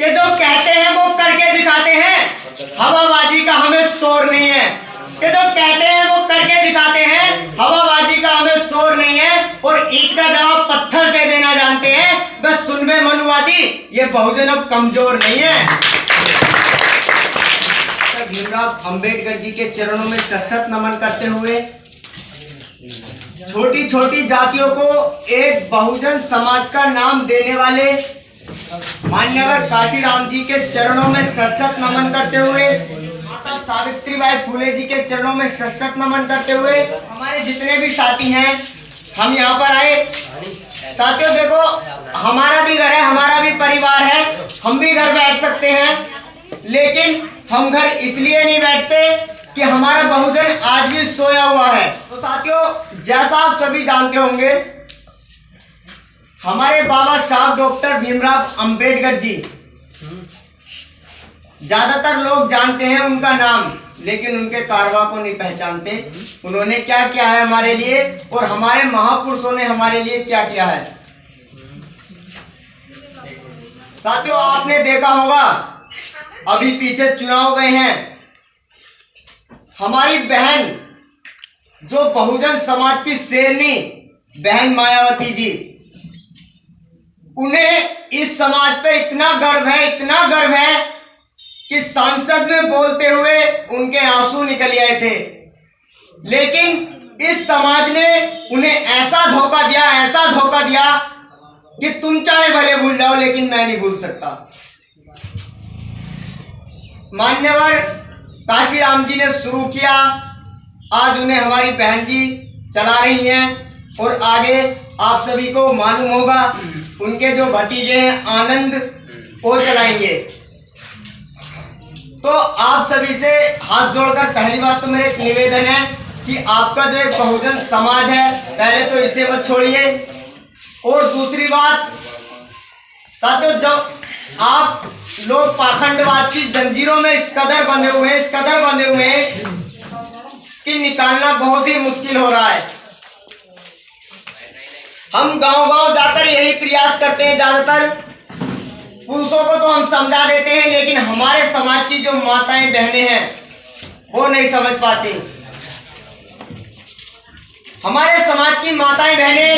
कि जो कहते हैं वो करके दिखाते हैं, हवाबाजी का हमें शोर नहीं है। कि जो कहते हैं वो करके दिखाते हैं, हवाबाजी का हमें शोर नहीं है। और ईंट का जवाब पत्थर से देना जानते हैं। बस सुन में मनुवादी, ये बहुजन अब कमजोर नहीं है। भीमराव अंबेडकर जी के चरणों में सशक्त नमन करते हुए छोटी छोटी जातियों को एक बहुजन समाज का नाम देने वाले मान्यवर काशीराम जी के चरणों में सशक्त नमन करते हुए, माता सावित्रीबाई फुले जी के चरणों में सशक्त नमन करते हुए, हमारे जितने भी साथी हैं हम यहाँ पर आए। साथियों देखो, हमारा भी घर है, हमारा भी परिवार है, हम भी घर बैठ सकते हैं, लेकिन हम घर इसलिए नहीं बैठते कि हमारा बहुजन आज भी सोया हुआ है। तो साथियों, जैसा आप सभी जानते होंगे, हमारे बाबा साहब डॉक्टर भीमराव अंबेडकर जी, ज्यादातर लोग जानते हैं उनका नाम, लेकिन उनके कारवा को नहीं पहचानते। उन्होंने क्या किया है हमारे लिए, और हमारे महापुरुषों ने हमारे लिए क्या किया है। साथियों, आपने देखा होगा अभी पीछे चुनाव गए हैं, हमारी बहन जो बहुजन समाज की शेरनी बहन मायावती जी, उन्हें इस समाज पे इतना गर्व है, इतना गर्व है कि संसद में बोलते हुए उनके आंसू निकल आए थे। लेकिन इस समाज ने उन्हें ऐसा धोखा दिया, ऐसा धोखा दिया कि तुम चाहे भले भूल जाओ, लेकिन मैं नहीं भूल सकता। मान्यवर काशीराम जी ने शुरू किया, आज उन्हें हमारी बहन जी चला रही हैं, और आगे आप सभी को मालूम होगा उनके जो भतीजे हैं आनंद, वो चलाएंगे। तो आप सभी से हाथ जोड़कर पहली बात तो मेरा एक निवेदन है कि आपका जो एक बहुजन समाज है, पहले तो इसे मत छोड़िए। और दूसरी बात साथियों, जब आप लोग पाखंडवाद की जंजीरों में इस कदर बंधे हुए हैं, इस कदर बंधे हुए हैं कि निकालना बहुत ही मुश्किल हो रहा है। हम गांव-गांव जाकर यही प्रयास करते हैं, ज्यादातर पुरुषों को तो हम समझा देते हैं, लेकिन हमारे समाज की जो माताएं बहनें हैं वो नहीं समझ पाती। हमारे समाज की माताएं बहनें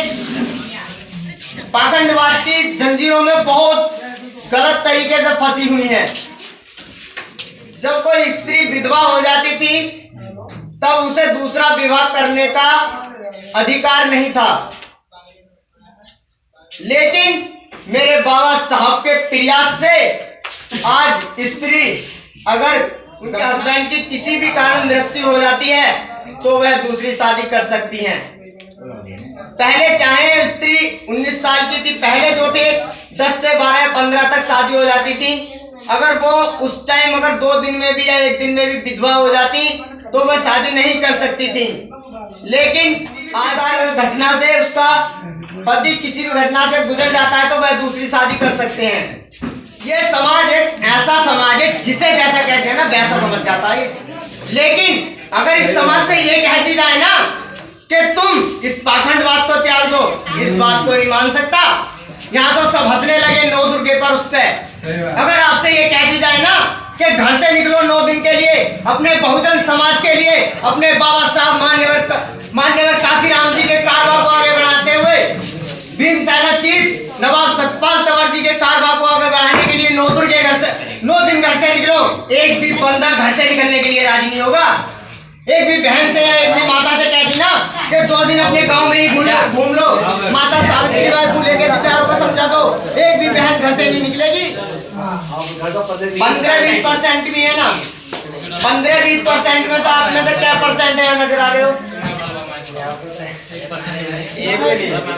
पाखंडवाद की जंजीरों में बहुत गलत तरीके से फंसी हुई हैं। जब कोई स्त्री विधवा हो जाती थी तब उसे दूसरा विवाह करने का अधिकार नहीं था, लेकिन मेरे बाबा साहब के प्रयास से आज स्त्री अगर उनके हस्बैंड की किसी भी कारण मृत्यु हो जाती है तो वह दूसरी शादी कर सकती हैं। पहले चाहे स्त्री 19 साल की थी, पहले जो थे 10 से 12 15 तक शादी हो जाती थी। अगर वो उस टाइम अगर 2 दिन में भी या 1 दिन में भी विधवा हो जाती तो वह शादी नहीं कर सकती थी। लेकिन आज घटना से उसका पति किसी भी घटना से गुजर जाता है तो वह दूसरी शादी कर सकते हैं। ये समाज एक ऐसा समाज है जिसे जैसा कहते हैं ना वैसा समझ जाता है। लेकिन अगर इस समाज से ये कह दी जाए ना कि तुम इस पाखंडवाद को त्याग दो, इस बात को नहीं मान सकता। यहाँ तो सब हंसने लगे 9 दुर्गे पर उस पे। अगर आपसे ये कह दी जाए ना कि घर से निकलो 9 दिन के लिए, अपने बहुजन समाज के लिए, अपने बाबा साहब मान्यवर काशीराम जी के कारवा को आगे बढ़ाते हुए, भीमसेना चीफ नवाब सतपाल तंवर जी के कारवा को आगे बढ़ाने के लिए 9 दुर्गे घर से 9 दिन घर से निकलो, एक भी बंदा घर से निकलने के लिए राजी नहीं होगा। एक भी बहन से या एक भी माता से कहती ना कि 2 दिन अपने गांव में ही घूम लो, माता सावित्रीबाई फुले के विचारों को समझा दो, एक भी बहन घर से नहीं निकलेगी। 15-20% भी है ना, 15-20% में तो आप में से क्या परसेंट है नजर आ रहे हो?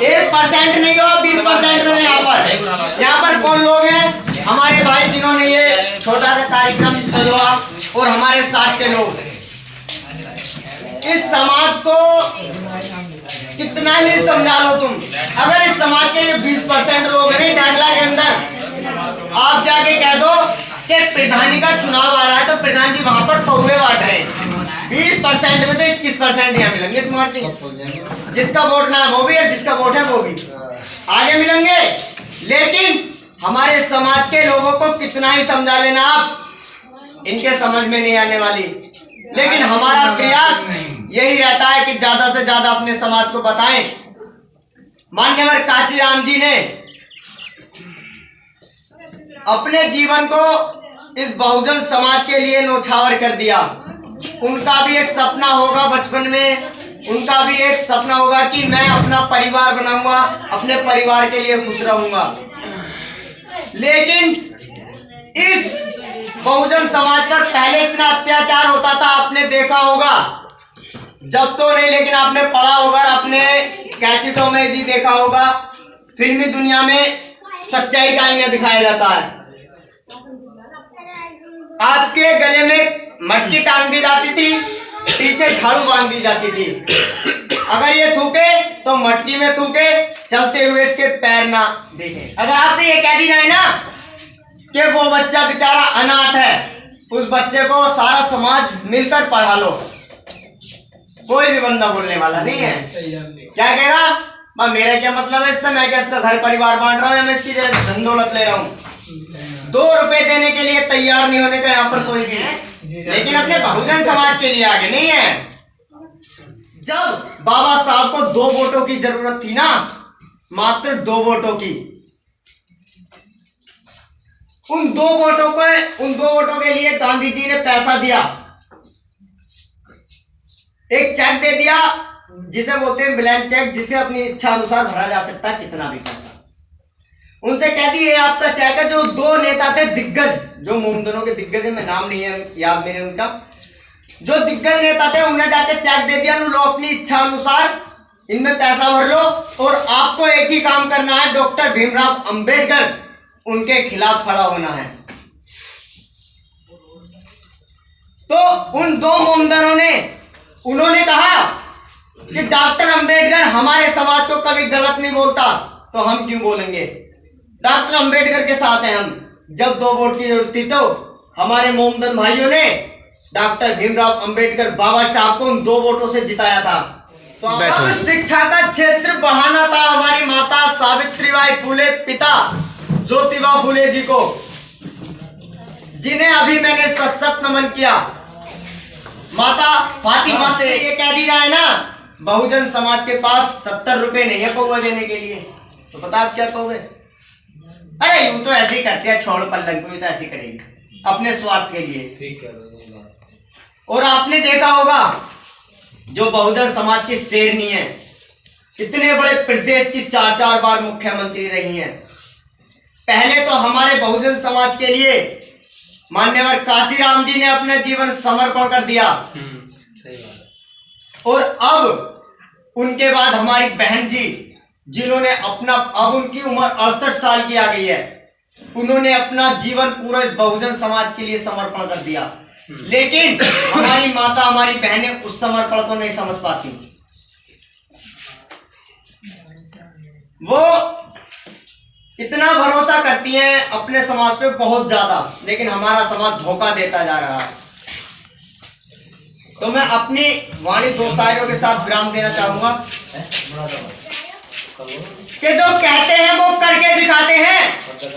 1% नहीं हो, 20% में यहाँ पर कौन लोग हैं? हमारे भाई जिन्होंने ये छोटा सा कार्यक्रम सजवा और हमारे साथ के लोग। इस समाज को कितना ही समझा लो तुम, अगर इस समाज के 20% लोग हैं डांगला के अंदर, आप जाके कह दो कि प्रधानी का चुनाव आ रहा है तो प्रधान जी वहां पर पौवे बांट रहे हैं, 20% में तो 21% यहाँ मिलेंगे तुम्हारे। जिसका वोट ना वो भी और जिसका वोट है वो भी आगे मिलेंगे। लेकिन हमारे समाज के लोगों को कितना ही समझा लेना आप, इनके समझ में नहीं आने वाली। लेकिन हमारा प्रयास यही रहता है कि ज्यादा से ज्यादा अपने समाज को बताएं। मान्यवर काशीराम जी ने अपने जीवन को इस बहुजन समाज के लिए न्यौछावर कर दिया। उनका भी एक सपना होगा बचपन में, उनका भी एक सपना होगा कि मैं अपना परिवार बनाऊंगा, अपने परिवार के लिए खुश रहूंगा। लेकिन इस बहुजन समाज पर पहले इतना अत्याचार होता था, आपने देखा होगा, जब तो नहीं लेकिन आपने पढ़ा होगा, आपने कैसेटों में भी देखा होगा, फिल्मी दुनिया में सच्चाई का आईना दिखाया जाता है। आपके गले में मटकी टांग दी जाती थी, पीछे झाड़ू बांध दी जाती थी। अगर ये थूके तो मटकी में थूके, चलते हुए इसके पैर ना देखे। अगर आपसे ये कह दी जाए ना कि वो बच्चा बेचारा अनाथ है, उस बच्चे को सारा समाज मिलकर पढ़ा लो, कोई भी बंदा बोलने वाला नहीं है। क्या कहेगा, मेरा क्या मतलब है इससे, मैं क्या इसका घर परिवार बांट रहा हूँ या मैं इसकी धन दौलत ले रहा हूँ। 2 रुपए देने के लिए तैयार नहीं होने का यहाँ पर कोई भी है, लेकिन अपने बहुजन समाज के लिए आगे नहीं है। जब बाबा साहब को 2 वोटों की जरूरत थी ना, मात्र 2 वोटों की, उन 2 वोटों के लिए गांधी जी ने पैसा दिया, एक चेक दे दिया जिसे बोलते हैं ब्लैंक चेक, जिसे अपनी इच्छा अनुसार भरा जा सकता है कितना भी पैसा। उनसे कह दिए आपका चेक है। जो 2 नेता थे दिग्गज, जो मोमदनों के दिग्गज है, मैं नाम नहीं है याद मेरे उनका, जो दिग्गज नेता थे, उन्हें जाके चेक दे दिया, लो अपनी इच्छा अनुसार इनमें पैसा भर लो और आपको एक ही काम करना है, डॉक्टर भीमराव अंबेडकर उनके खिलाफ खड़ा होना है। तो उन 2 मोमदनों ने उन्होंने कहा कि डॉक्टर अंबेडकर हमारे समाज को कभी गलत नहीं बोलता, तो हम क्यों बोलेंगे। डॉक्टर अंबेडकर के साथ हैं हम। जब 2 वोट की जरूरत थी तो हमारे मोमदन भाइयों ने डॉक्टर भीमराव अंबेडकर बाबा साहब को उन 2 वोटों से जिताया था। तो अब शिक्षा का क्षेत्र बढ़ाना था हमारी माता सावित्रीबाई फुले, पिता ज्योतिबा फुले जी को, जिन्हें अभी मैंने सशक्त नमन किया। माता फातिमा से ये कह दी जाए ना, बहुजन समाज के पास 70 रुपए नहीं है पौवा देने के लिए, तो पता आप क्या कहोगे, अरे यूं तो ऐसे ही करते हैं, छोड़ पल्लन को, तो ऐसे करेगी अपने स्वार्थ के लिए। ठीक है। और आपने देखा होगा जो बहुजन समाज की शेरनी है, इतने बड़े प्रदेश की 4-4 बार मुख्यमंत्री रही हैं। पहले तो हमारे बहुजन समाज के लिए मान्यवर काशीराम जी ने अपना जीवन समर्पण कर दिया, और अब उनके बाद हमारी बहन जी, जिन्होंने अपना, अब उनकी उम्र 68 साल की आ गई है, उन्होंने अपना जीवन पूरा इस बहुजन समाज के लिए समर्पण कर दिया। लेकिन हमारी माता, हमारी बहनें उस समर्पण को नहीं समझ पाती। वो इतना भरोसा करती हैं अपने समाज पे बहुत ज्यादा, लेकिन हमारा समाज धोखा देता जा रहा है। तो मैं अपनी वाणी 2 शायरों के साथ विराम देना चाहूंगा कि जो कहते हैं वो करके दिखाते हैं,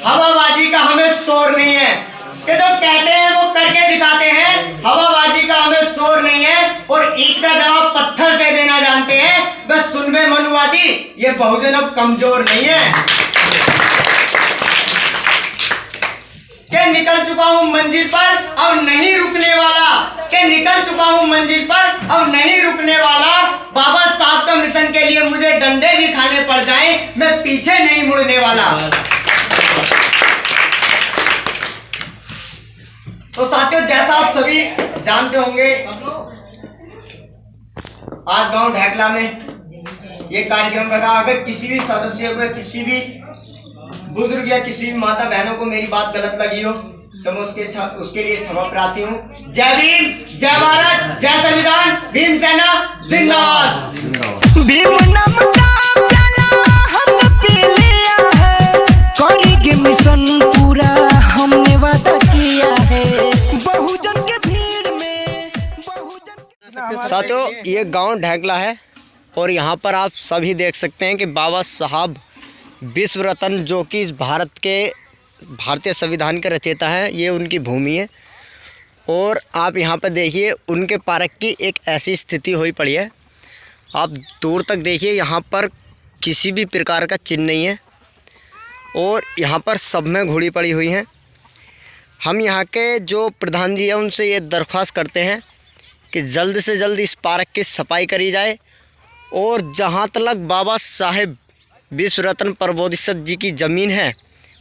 हवाबाजी का हमें शोर नहीं है। कि जो कहते हैं वो करके दिखाते हैं, हवाबाजी का हमें शोर नहीं है, और ईंट का जवाब पत्थर से देना जानते हैं। बस सुन में मनुवादी, ये बहुजन अब कमजोर नहीं है। कि निकल चुका हूं मंजिल पर, अब नहीं रुकने वाला, कि निकल चुका हूं मंजिल पर, अब नहीं रुकने वाला। बाबा साहब का मिशन के लिए मुझे डंडे भी खाने पड़ जाएं, मैं पीछे नहीं मुड़ने वाला। तो साथियों, जैसा आप सभी जानते होंगे, आज गांव ढेकला में ये कार्यक्रम रखा। अगर किसी भी सदस्य को, किसी भी बुजुर्ग या किसी भी माता बहनों को मेरी बात गलत लगी हो, तो मैं उसके लिए क्षमा प्रार्थी हूँ। जय भीम, जय भारत, जय संविधान, भीम सेना जिंदाबाद। भीम नाम का प्याला हमने पी लिया है, करेंगे मिशन पूरा हमने वादा किया है, बहुजन के भीड़ में बहुजन। साथियों, ये गांव ढेकला है और यहाँ पर आप सभी देख सकते हैं कि बाबा साहब विश्व रत्न, जो कि इस भारत के भारतीय संविधान के रचयिता हैं, ये उनकी भूमि है। और आप यहाँ पर देखिए उनके पार्क की एक ऐसी स्थिति हुई पड़ी है, आप दूर तक देखिए, यहाँ पर किसी भी प्रकार का चिन्ह नहीं है और यहाँ पर सब में घुड़ी पड़ी हुई हैं। हम यहाँ के जो प्रधान जी हैं उनसे ये दरख्वास्त करते हैं कि जल्द से जल्द इस पार्क की सफाई करी जाए और जहाँ तक बाबा साहेब विश्व रत्न प्रबोधिसत्व जी की ज़मीन है,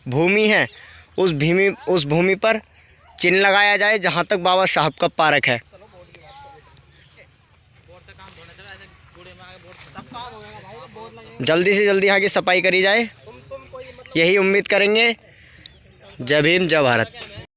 भूमि है, उस भूमि पर चिन्ह लगाया जाए जहाँ तक बाबा साहब का पार्क है। जल्दी से जल्दी यहाँ की सफाई करी जाए, यही उम्मीद करेंगे। जय भीम, जय भारत।